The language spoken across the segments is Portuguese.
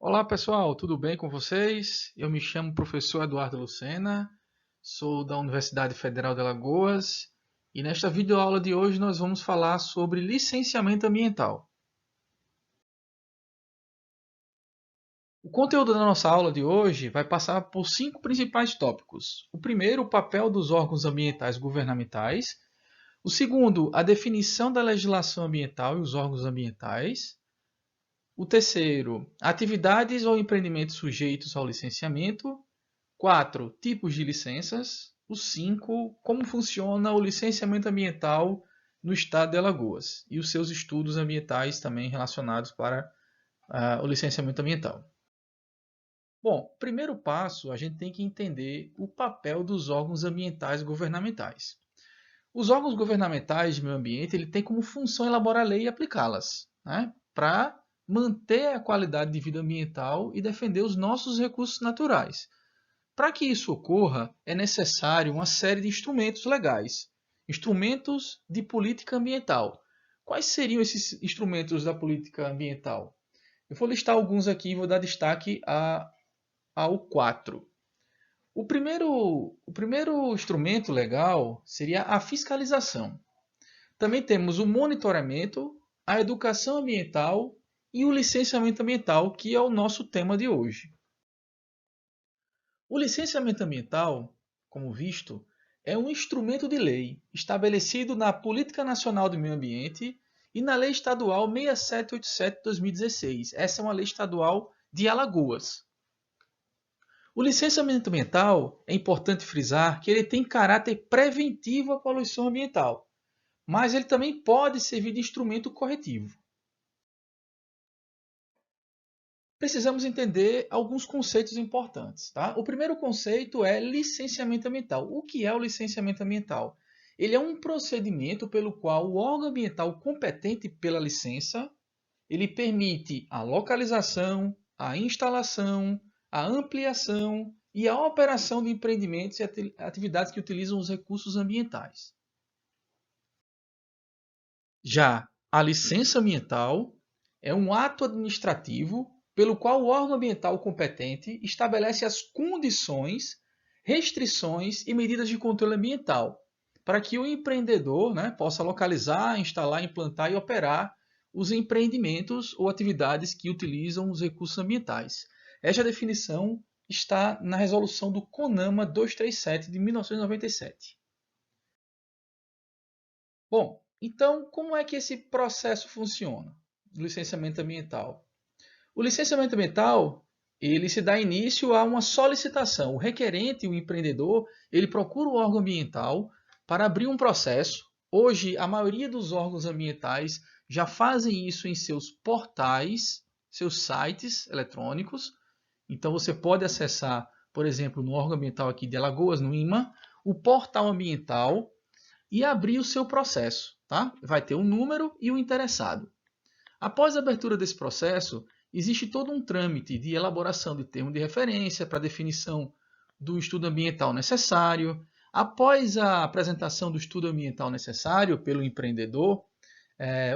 Olá pessoal, tudo bem com vocês? Eu me chamo professor Eduardo Lucena, sou da Universidade Federal de Alagoas e nesta videoaula de hoje nós vamos falar sobre licenciamento ambiental. O conteúdo da nossa aula de hoje vai passar por 5 principais tópicos. O primeiro, o papel dos órgãos ambientais governamentais. O segundo, a definição da legislação ambiental e os órgãos ambientais. O terceiro, atividades ou empreendimentos sujeitos ao licenciamento. 4, tipos de licenças. O 5, como funciona o licenciamento ambiental no estado de Alagoas e os seus estudos ambientais também relacionados para o licenciamento ambiental. Bom, primeiro passo, a gente tem que entender o papel dos órgãos ambientais governamentais. Os órgãos governamentais de meio ambiente ele tem como função elaborar lei e aplicá-las, né, para manter a qualidade de vida ambiental e defender os nossos recursos naturais. Para que isso ocorra, é necessário uma série de instrumentos legais, instrumentos de política ambiental. Quais seriam esses instrumentos da política ambiental? Eu vou listar alguns aqui e vou dar destaque ao 4. O primeiro instrumento legal seria a fiscalização. Também temos o monitoramento, a educação ambiental e o licenciamento ambiental, que é o nosso tema de hoje. O licenciamento ambiental, como visto, é um instrumento de lei estabelecido na Política Nacional do Meio Ambiente e na Lei Estadual 6787 de 2016. Essa é uma lei estadual de Alagoas. O licenciamento ambiental é importante frisar que ele tem caráter preventivo à poluição ambiental, mas ele também pode servir de instrumento corretivo. Precisamos entender alguns conceitos importantes. Tá? O primeiro conceito é licenciamento ambiental. O que é o licenciamento ambiental? Ele é um procedimento pelo qual o órgão ambiental competente pela licença, ele permite a localização, a instalação, a ampliação e a operação de empreendimentos e atividades que utilizam os recursos ambientais. Já a licença ambiental é um ato administrativo pelo qual o órgão ambiental competente estabelece as condições, restrições e medidas de controle ambiental para que o empreendedor, né, possa localizar, instalar, implantar e operar os empreendimentos ou atividades que utilizam os recursos ambientais. Esta definição está na resolução do CONAMA 237 de 1997. Bom, então como é que esse processo funciona? Do licenciamento ambiental. O licenciamento ambiental, ele se dá início a uma solicitação. O requerente, o empreendedor, ele procura o órgão ambiental para abrir um processo. Hoje, a maioria dos órgãos ambientais já fazem isso em seus portais, seus sites eletrônicos. Então, você pode acessar, por exemplo, no órgão ambiental aqui de Alagoas, no IMA, o portal ambiental e abrir o seu processo. Tá? Vai ter o número e o interessado. Após a abertura desse processo, existe todo um trâmite de elaboração de termo de referência para definição do estudo ambiental necessário. Após a apresentação do estudo ambiental necessário pelo empreendedor,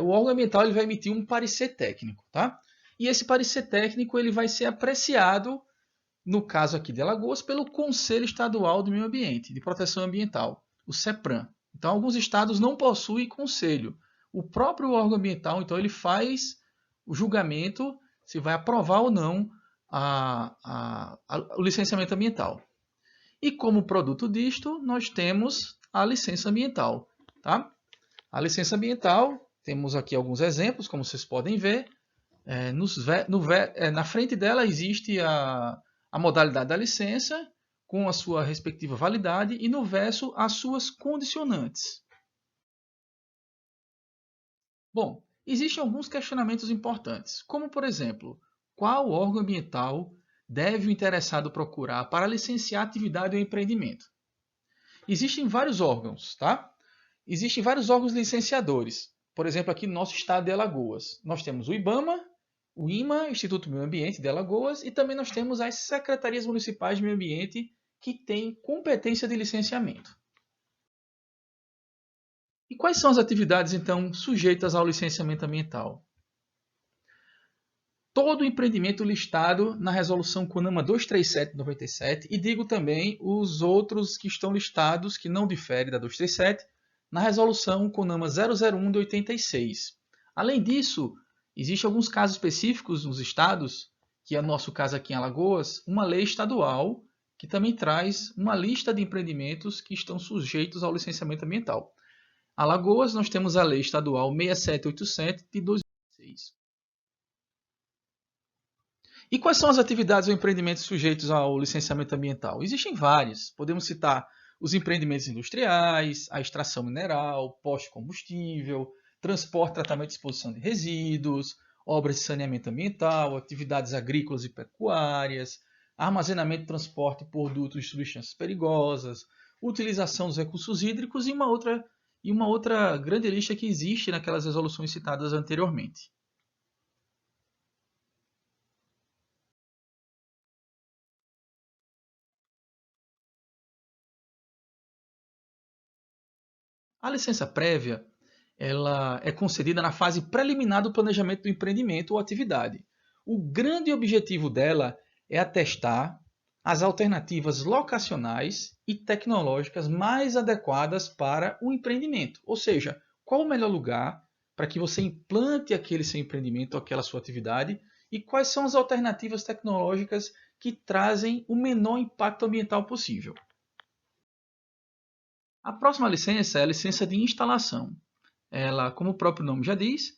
o órgão ambiental ele vai emitir um parecer técnico. Tá? E esse parecer técnico ele vai ser apreciado, no caso aqui de Alagoas, pelo Conselho Estadual do Meio Ambiente, de Proteção Ambiental, o CEPRAM. Então, alguns estados não possuem conselho. O próprio órgão ambiental, então, ele faz o julgamento se vai aprovar ou não o licenciamento ambiental. E como produto disto, nós temos a licença ambiental. Tá? A licença ambiental, temos aqui alguns exemplos, como vocês podem ver. Na frente dela existe a modalidade da licença, com a sua respectiva validade, e no verso as suas condicionantes. Bom, existem alguns questionamentos importantes, como por exemplo, qual órgão ambiental deve o interessado procurar para licenciar a atividade ou empreendimento? Existem vários órgãos, tá? Existem vários órgãos licenciadores. Por exemplo, aqui no nosso estado de Alagoas, nós temos o IBAMA, o IMA, Instituto Meio Ambiente de Alagoas, e também nós temos as secretarias municipais de meio ambiente que têm competência de licenciamento. E quais são as atividades, então, sujeitas ao licenciamento ambiental? todo empreendimento listado na resolução CONAMA 237 de 97 e digo também os outros que estão listados, que não diferem da 237, na resolução CONAMA 001 de 86. Além disso, existem alguns casos específicos nos estados, que é o nosso caso aqui em Alagoas, uma lei estadual que também traz uma lista de empreendimentos que estão sujeitos ao licenciamento ambiental. Alagoas, nós temos a lei estadual 6787 de 2006. E quais são as atividades ou empreendimentos sujeitos ao licenciamento ambiental? Existem várias. Podemos citar os empreendimentos industriais, a extração mineral, posto de combustível, transporte, tratamento e disposição de resíduos, obras de saneamento ambiental, atividades agrícolas e pecuárias, armazenamento e transporte por dutos de substâncias perigosas, utilização dos recursos hídricos e uma outra grande lista que existe naquelas resoluções citadas anteriormente. A licença prévia ela é concedida na fase preliminar do planejamento do empreendimento ou atividade. O grande objetivo dela é atestar as alternativas locacionais e tecnológicas mais adequadas para o empreendimento. Ou seja, qual o melhor lugar para que você implante aquele seu empreendimento, aquela sua atividade, e quais são as alternativas tecnológicas que trazem o menor impacto ambiental possível. A próxima licença é a licença de instalação. Ela, como o próprio nome já diz,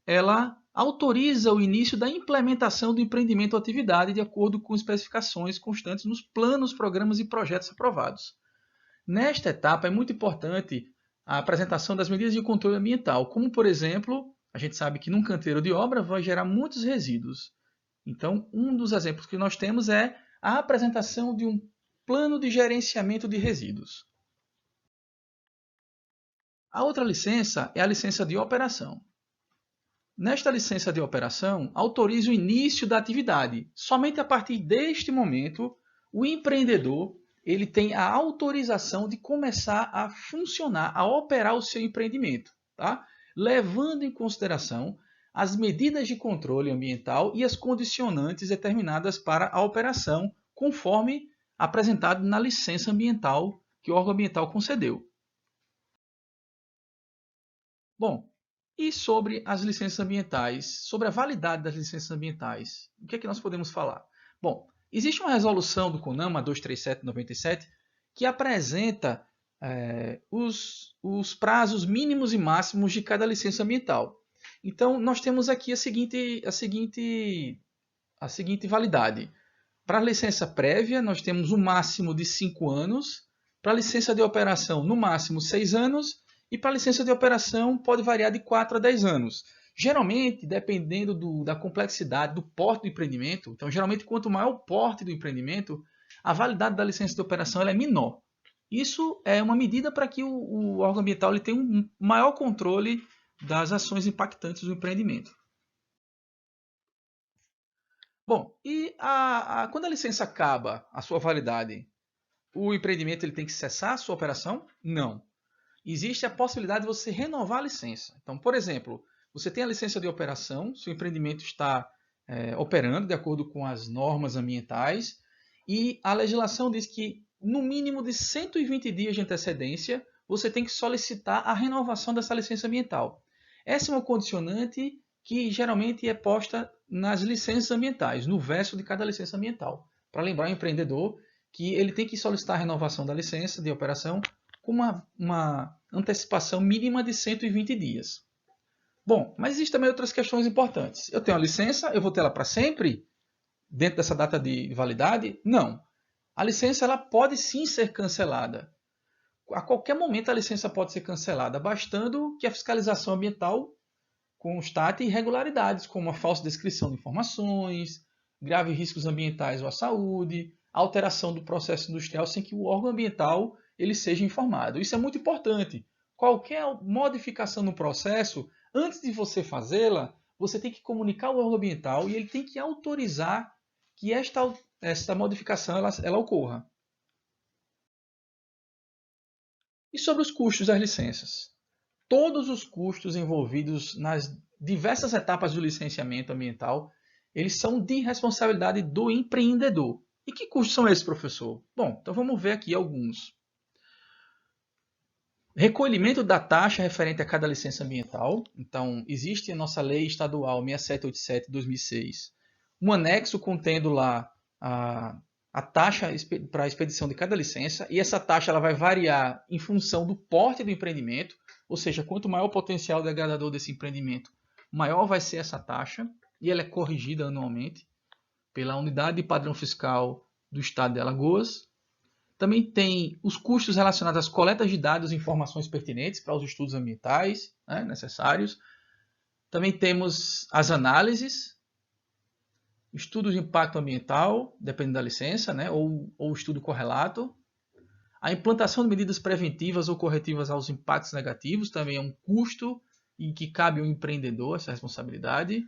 ela autoriza o início da implementação do empreendimento ou atividade de acordo com especificações constantes nos planos, programas e projetos aprovados. Nesta etapa é muito importante a apresentação das medidas de controle ambiental, como por exemplo, a gente sabe que num canteiro de obra vai gerar muitos resíduos. Então, um dos exemplos que nós temos é a apresentação de um plano de gerenciamento de resíduos. A outra licença é a licença de operação. Nesta licença de operação, autoriza o início da atividade. Somente a partir deste momento, o empreendedor ele tem a autorização de começar a funcionar, a operar o seu empreendimento, tá? Levando em consideração as medidas de controle ambiental e as condicionantes determinadas para a operação, conforme apresentado na licença ambiental que o órgão ambiental concedeu. Bom, e sobre as licenças ambientais, sobre a validade das licenças ambientais, o que é que nós podemos falar? Bom, existe uma resolução do CONAMA 237/97 que apresenta os prazos mínimos e máximos de cada licença ambiental. Então, nós temos aqui a seguinte validade. Para a licença prévia, nós temos um máximo de 5 anos. Para a licença de operação, no máximo 6 anos. E para a licença de operação, pode variar de 4 a 10 anos. Geralmente, dependendo da complexidade, do porte do empreendimento, então, geralmente, quanto maior o porte do empreendimento, a validade da licença de operação ela é menor. Isso é uma medida para que o órgão ambiental ele tenha um maior controle das ações impactantes do empreendimento. Bom, e quando a licença acaba a sua validade, o empreendimento ele tem que cessar a sua operação? Não. Existe a possibilidade de você renovar a licença. Então, por exemplo, você tem a licença de operação, seu empreendimento está operando de acordo com as normas ambientais e a legislação diz que no mínimo de 120 dias de antecedência você tem que solicitar a renovação dessa licença ambiental. Essa é uma condicionante que geralmente é posta nas licenças ambientais, no verso de cada licença ambiental, para lembrar o empreendedor que ele tem que solicitar a renovação da licença de operação com uma antecipação mínima de 120 dias. Bom, mas existem também outras questões importantes. Eu tenho a licença, eu vou ter ela para sempre, dentro dessa data de validade? Não. A licença ela pode sim ser cancelada. A qualquer momento a licença pode ser cancelada, bastando que a fiscalização ambiental constate irregularidades, como a falsa descrição de informações, graves riscos ambientais ou à saúde, alteração do processo industrial sem que o órgão ambiental ele seja informado. Isso é muito importante. Qualquer modificação no processo, antes de você fazê-la, você tem que comunicar ao órgão ambiental e ele tem que autorizar que esta modificação ela ocorra. E sobre os custos das licenças? Todos os custos envolvidos nas diversas etapas do licenciamento ambiental, eles são de responsabilidade do empreendedor. E que custos são esses, professor? Bom, então vamos ver aqui alguns. Recolhimento da taxa referente a cada licença ambiental. Então, existe a nossa lei estadual 6787 de 2006, um anexo contendo lá a taxa para a expedição de cada licença, e essa taxa ela vai variar em função do porte do empreendimento, ou seja, quanto maior o potencial degradador desse empreendimento, maior vai ser essa taxa, e ela é corrigida anualmente pela Unidade de Padrão Fiscal do Estado de Alagoas. Também tem os custos relacionados às coletas de dados e informações pertinentes para os estudos ambientais, né, necessários. Também temos as análises, estudos de impacto ambiental, dependendo da licença, né, ou estudo correlato. A implantação de medidas preventivas ou corretivas aos impactos negativos também é um custo e que cabe ao empreendedor essa responsabilidade.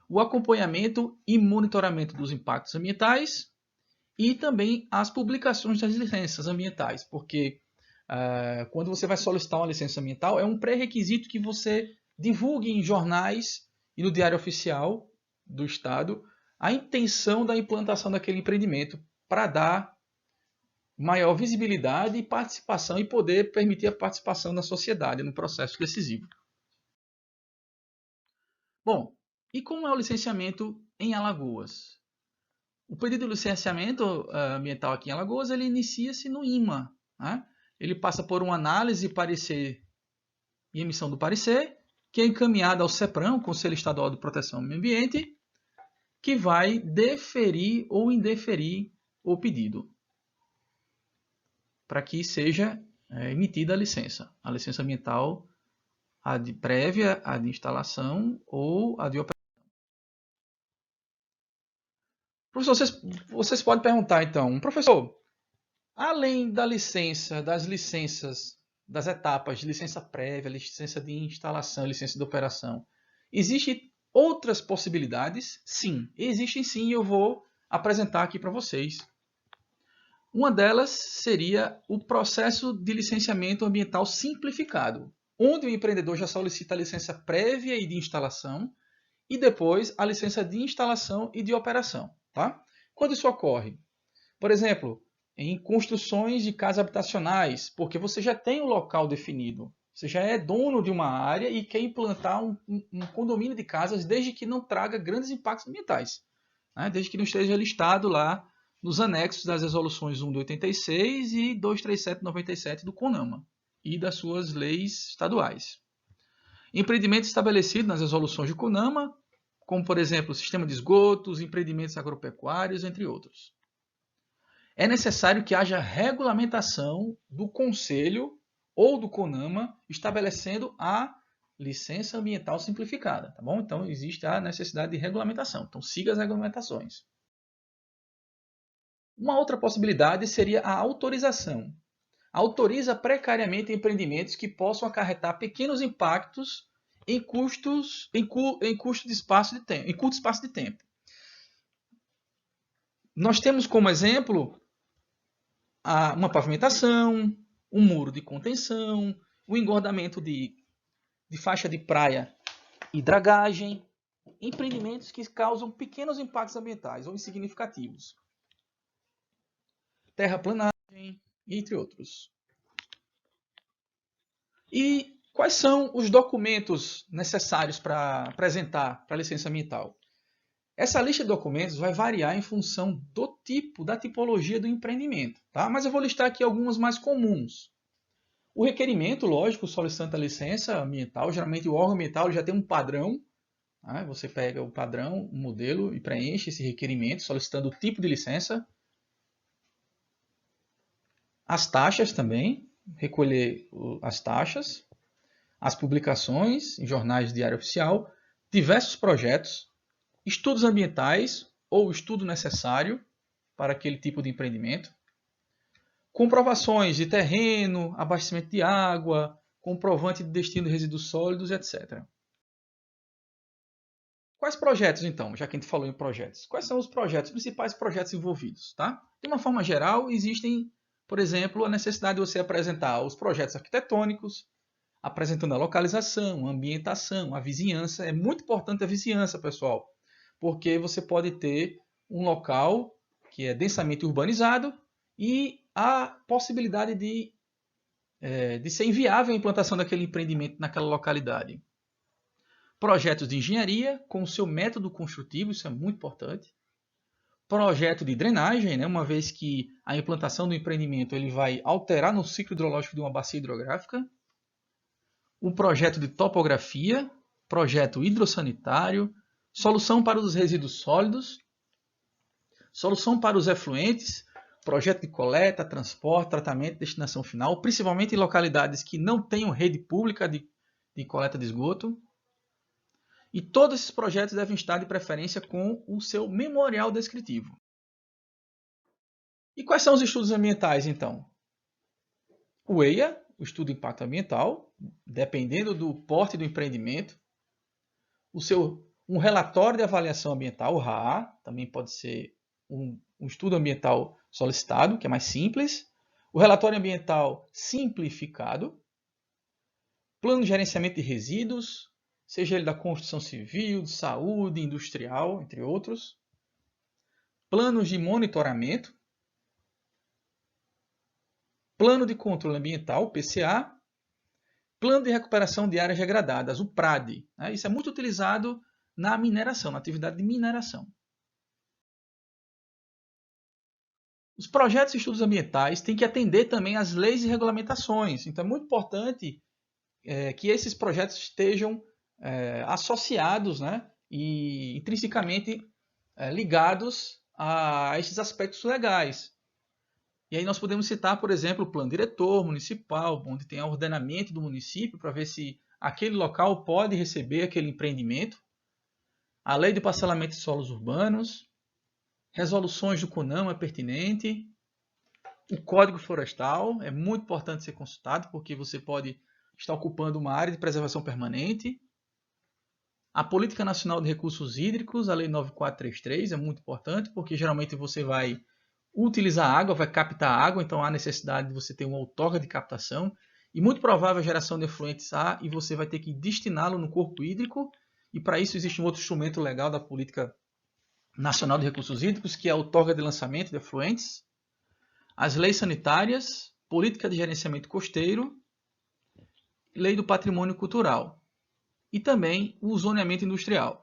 O acompanhamento e monitoramento dos impactos ambientais e também as publicações das licenças ambientais, porque quando você vai solicitar uma licença ambiental, é um pré-requisito que você divulgue em jornais e no Diário Oficial do Estado a intenção da implantação daquele empreendimento para dar maior visibilidade e participação e poder permitir a participação da sociedade no processo decisivo. Bom, e como é o licenciamento em Alagoas? O pedido de licenciamento ambiental aqui em Alagoas, ele inicia-se no IMA. Né? Ele passa por uma análise, parecer e emissão do parecer, que é encaminhada ao CEPRAM, Conselho Estadual de Proteção ao Meio Ambiente, que vai deferir ou indeferir o pedido, para que seja emitida a licença ambiental, a de prévia, a de instalação ou a de operação. Professor, vocês podem perguntar então, professor, além da licença, das licenças, das etapas de licença prévia, licença de instalação, licença de operação, existem outras possibilidades? Sim, existem sim, e eu vou apresentar aqui para vocês. Uma delas seria o processo de licenciamento ambiental simplificado, onde o empreendedor já solicita a licença prévia e de instalação e depois a licença de instalação e de operação. Tá? Quando isso ocorre? Por exemplo, em construções de casas habitacionais, porque você já tem o local definido, você já é dono de uma área e quer implantar um condomínio de casas desde que não traga grandes impactos ambientais, né? Desde que não esteja listado lá nos anexos das resoluções 1 de 86 e 237 de 97 do CONAMA e das suas leis estaduais. Empreendimento estabelecido nas resoluções do CONAMA, como, por exemplo, o sistema de esgotos, empreendimentos agropecuários, entre outros. É necessário que haja regulamentação do Conselho ou do CONAMA estabelecendo a licença ambiental simplificada. Tá bom? Então, existe a necessidade de regulamentação. Então, siga as regulamentações. Uma outra possibilidade seria a autorização. Autoriza precariamente empreendimentos que possam acarretar pequenos impactos em curto espaço de tempo. Nós temos como exemplo uma pavimentação, um muro de contenção, o engordamento de faixa de praia e dragagem, empreendimentos que causam pequenos impactos ambientais ou insignificativos. Terraplanagem, entre outros. E quais são os documentos necessários para apresentar para a licença ambiental? Essa lista de documentos vai variar em função do tipo, da tipologia do empreendimento, tá? Mas eu vou listar aqui algumas mais comuns. O requerimento, lógico, solicitante a licença ambiental, geralmente o órgão ambiental já tem um padrão, né? Você pega o padrão, o modelo e preenche esse requerimento solicitando o tipo de licença. As taxas também, recolher as taxas, as publicações em jornais de diário oficial, diversos projetos, estudos ambientais ou estudo necessário para aquele tipo de empreendimento, comprovações de terreno, abastecimento de água, comprovante de destino de resíduos sólidos, etc. Quais projetos, então, já que a gente falou em projetos? Quais são os principais projetos envolvidos? Tá? De uma forma geral, existem, por exemplo, a necessidade de você apresentar os projetos arquitetônicos, apresentando a localização, a ambientação, a vizinhança. É muito importante a vizinhança, pessoal, porque você pode ter um local que é densamente urbanizado e a possibilidade de ser inviável a implantação daquele empreendimento naquela localidade. Projetos de engenharia com o seu método construtivo, isso é muito importante. Projeto de drenagem, né, uma vez que a implantação do empreendimento ele vai alterar no ciclo hidrológico de uma bacia hidrográfica. Um projeto de topografia, projeto hidrossanitário, solução para os resíduos sólidos, solução para os efluentes, projeto de coleta, transporte, tratamento e destinação final, principalmente em localidades que não tenham rede pública de coleta de esgoto. E todos esses projetos devem estar de preferência com o seu memorial descritivo. E quais são os estudos ambientais, então? O EIA, o estudo de impacto ambiental, dependendo do porte do empreendimento. Um relatório de avaliação ambiental, o RAA, também pode ser um estudo ambiental solicitado, que é mais simples. O relatório ambiental simplificado. Plano de gerenciamento de resíduos, seja ele da construção civil, de saúde, industrial, entre outros. Planos de monitoramento. Plano de controle ambiental, PCA. Plano de recuperação de áreas degradadas, o PRAD. Isso é muito utilizado na mineração, na atividade de mineração. Os projetos e estudos ambientais têm que atender também às leis e regulamentações. Então é muito importante que esses projetos estejam associados, né, e intrinsecamente ligados a esses aspectos legais. E aí nós podemos citar, por exemplo, o plano diretor municipal, onde tem o ordenamento do município para ver se aquele local pode receber aquele empreendimento. A lei de parcelamento de solos urbanos, resoluções do CONAMA é pertinente. O Código Florestal é muito importante ser consultado, porque você pode estar ocupando uma área de preservação permanente. A Política Nacional de Recursos Hídricos, a Lei 9433, é muito importante, porque geralmente você vai utilizar água, vai captar água, então há necessidade de você ter uma outorga de captação e muito provável a geração de efluentes há e você vai ter que destiná-lo no corpo hídrico e para isso existe um outro instrumento legal da Política Nacional de Recursos Hídricos que é a outorga de lançamento de efluentes, as leis sanitárias, Política de Gerenciamento Costeiro, Lei do Patrimônio Cultural e também o zoneamento industrial.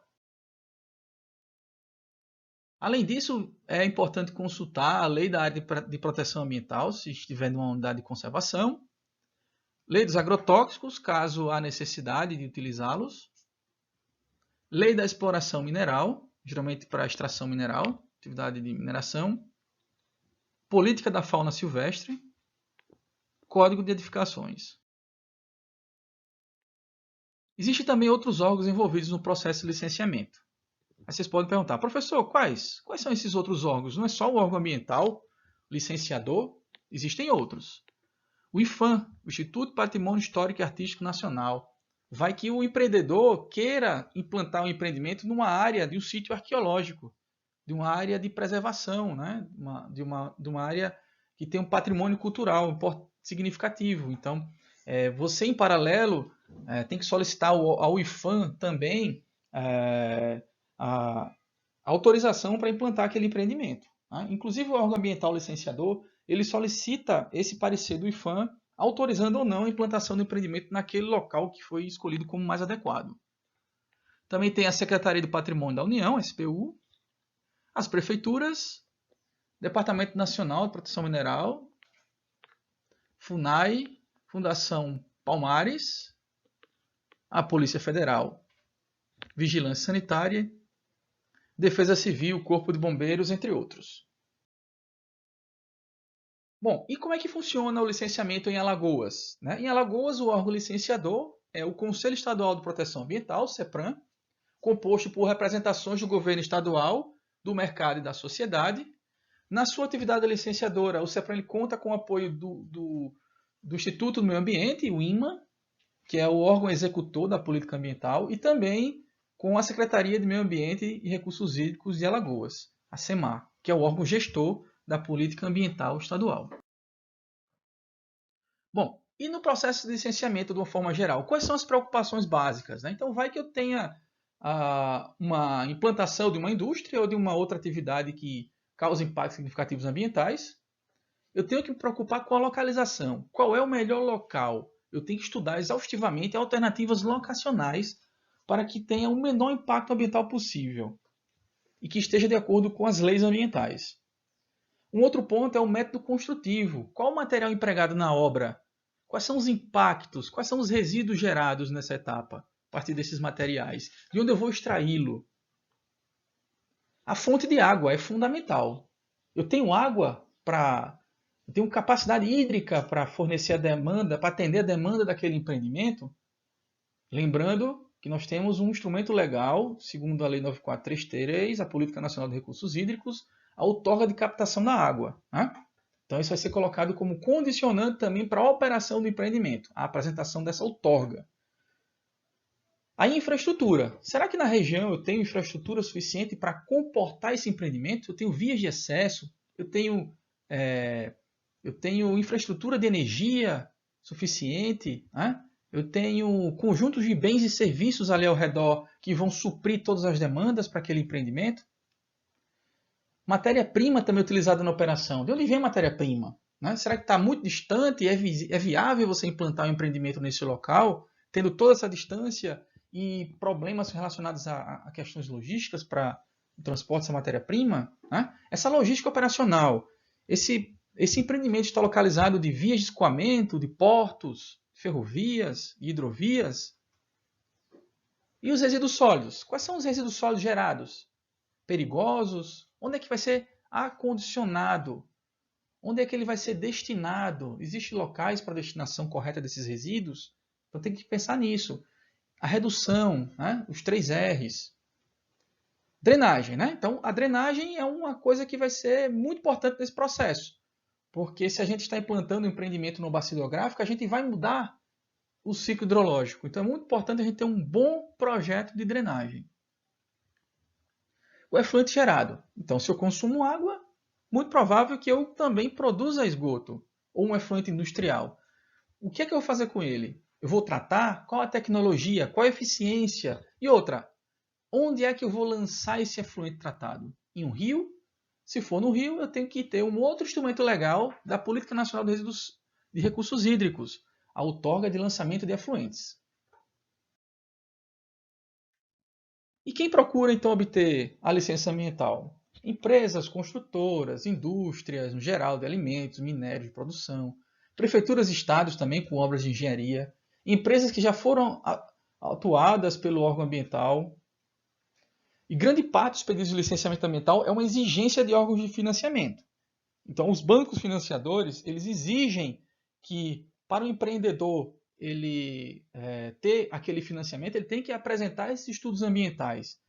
Além disso, é importante consultar a lei da área de proteção ambiental, se estiver numa unidade de conservação, lei dos agrotóxicos, caso há necessidade de utilizá-los, lei da exploração mineral, geralmente para extração mineral, atividade de mineração, política da fauna silvestre, código de edificações. Existem também outros órgãos envolvidos no processo de licenciamento. Aí vocês podem perguntar, professor, quais são esses outros órgãos? Não é só o órgão ambiental, licenciador, existem outros. O IPHAN, o Instituto Patrimônio Histórico e Artístico Nacional. Vai que o empreendedor queira implantar um empreendimento numa área de um sítio arqueológico, de uma área de preservação, né? de uma área que tem um patrimônio cultural significativo. Então, você em paralelo tem que solicitar ao IPHAN também a autorização para implantar aquele empreendimento. Né? Inclusive o órgão ambiental licenciador, ele solicita esse parecer do IPHAN, autorizando ou não a implantação do empreendimento naquele local que foi escolhido como mais adequado. Também tem a Secretaria do Patrimônio da União, SPU, as prefeituras, Departamento Nacional de Proteção Mineral, FUNAI, Fundação Palmares, a Polícia Federal, Vigilância Sanitária, Defesa Civil, Corpo de Bombeiros, entre outros. Bom, e como é que funciona o licenciamento em Alagoas? Em Alagoas, o órgão licenciador é o Conselho Estadual de Proteção Ambiental, CEPRAM, composto por representações do governo estadual, do mercado e da sociedade. Na sua atividade licenciadora, o CEPRAM conta com o apoio do Instituto do Meio Ambiente, o INMA, que é o órgão executor da política ambiental, e também com a Secretaria de Meio Ambiente e Recursos Hídricos de Alagoas, a SEMAR, que é o órgão gestor da política ambiental estadual. Bom, e no processo de licenciamento de uma forma geral, quais são as preocupações básicas? Então, vai que eu tenha uma implantação de uma indústria ou de uma outra atividade que causa impactos significativos ambientais. Eu tenho que me preocupar com a localização. Qual é o melhor local? Eu tenho que estudar exaustivamente alternativas locacionais para que tenha o menor impacto ambiental possível e que esteja de acordo com as leis ambientais. Um outro ponto é o método construtivo. Qual o material empregado na obra? Quais são os impactos? Quais são os resíduos gerados nessa etapa, a partir desses materiais? De onde eu vou extraí-lo? A fonte de água é fundamental. Eu tenho água para... Eu tenho capacidade hídrica para fornecer a demanda, para atender a demanda daquele empreendimento? Lembrando que nós temos um instrumento legal, segundo a Lei 9433, a Política Nacional de Recursos Hídricos, a outorga de captação da água. Né? Então isso vai ser colocado como condicionante também para a operação do empreendimento, a apresentação dessa outorga. A infraestrutura. Será que na região eu tenho infraestrutura suficiente para comportar esse empreendimento? Eu tenho vias de acesso? Eu tenho infraestrutura de energia suficiente? Né? Eu tenho conjuntos de bens e serviços ali ao redor que vão suprir todas as demandas para aquele empreendimento? Matéria-prima também utilizada na operação. De onde vem a matéria-prima? Né? Será que está muito distante e é viável você implantar um empreendimento nesse local, tendo toda essa distância e problemas relacionados a questões logísticas para o transporte dessa matéria-prima? Né? Essa logística operacional, esse empreendimento está localizado de vias de escoamento, de portos, ferrovias, hidrovias? E os resíduos sólidos? Quais são os resíduos sólidos gerados? Perigosos? Onde é que vai ser acondicionado? Onde é que ele vai ser destinado? Existem locais para a destinação correta desses resíduos? Então tem que pensar nisso. A redução, né? Os 3 R's. Drenagem, né? Então a drenagem é uma coisa que vai ser muito importante nesse processo. Porque se a gente está implantando um empreendimento no bacia hidrográfico, a gente vai mudar o ciclo hidrológico. Então é muito importante a gente ter um bom projeto de drenagem. O efluente gerado. Então, se eu consumo água, muito provável que eu também produza esgoto ou um efluente industrial. O que é que eu vou fazer com ele? Eu vou tratar? Qual a tecnologia? Qual a eficiência? E outra, onde é que eu vou lançar esse efluente tratado? Em um rio? Se for no rio, eu tenho que ter um outro instrumento legal da Política Nacional de Recursos Hídricos, a outorga de lançamento de efluentes. E quem procura, então, obter a licença ambiental? Empresas, construtoras, indústrias, no geral, de alimentos, minérios de produção, prefeituras e estados também com obras de engenharia, empresas que já foram atuadas pelo órgão ambiental. E grande parte dos pedidos de licenciamento ambiental é uma exigência de órgãos de financiamento. Então, os bancos financiadores, eles exigem que, para o empreendedor ele ter aquele financiamento, ele tem que apresentar esses estudos ambientais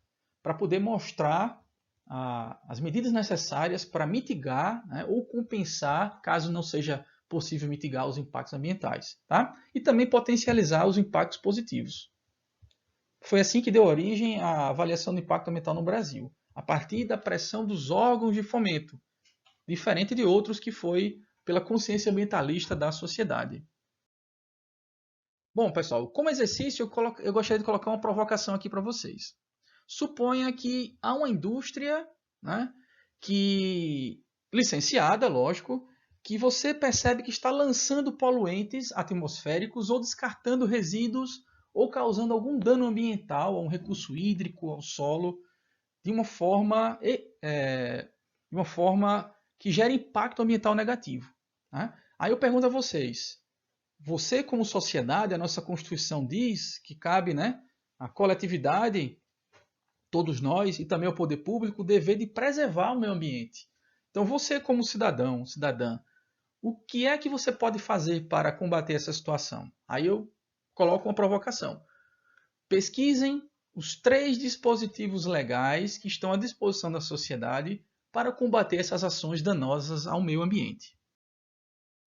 para poder mostrar as medidas necessárias para mitigar, né, ou compensar, caso não seja possível mitigar os impactos ambientais. Tá? E também potencializar os impactos positivos. Foi assim que deu origem à avaliação do impacto ambiental no Brasil, a partir da pressão dos órgãos de fomento, diferente de outros que foi pela consciência ambientalista da sociedade. Bom, pessoal, como exercício, eu gostaria de colocar uma provocação aqui para vocês. Suponha que há uma indústria, né, licenciada, lógico, que você percebe que está lançando poluentes atmosféricos ou descartando resíduos ou causando algum dano ambiental a um recurso hídrico, ao solo, de uma forma que gera impacto ambiental negativo. Né? Aí eu pergunto a vocês, você como sociedade, a nossa Constituição diz que cabe, né, a coletividade, todos nós e também ao poder público, o dever de preservar o meio ambiente. Então você como cidadão, cidadã, o que é que você pode fazer para combater essa situação? Aí eu coloco uma provocação. Pesquisem os 3 dispositivos legais que estão à disposição da sociedade para combater essas ações danosas ao meio ambiente.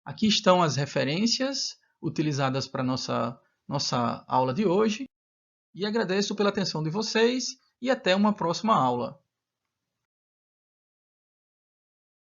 Aqui estão as referências utilizadas para a nossa aula de hoje e agradeço pela atenção de vocês e até uma próxima aula.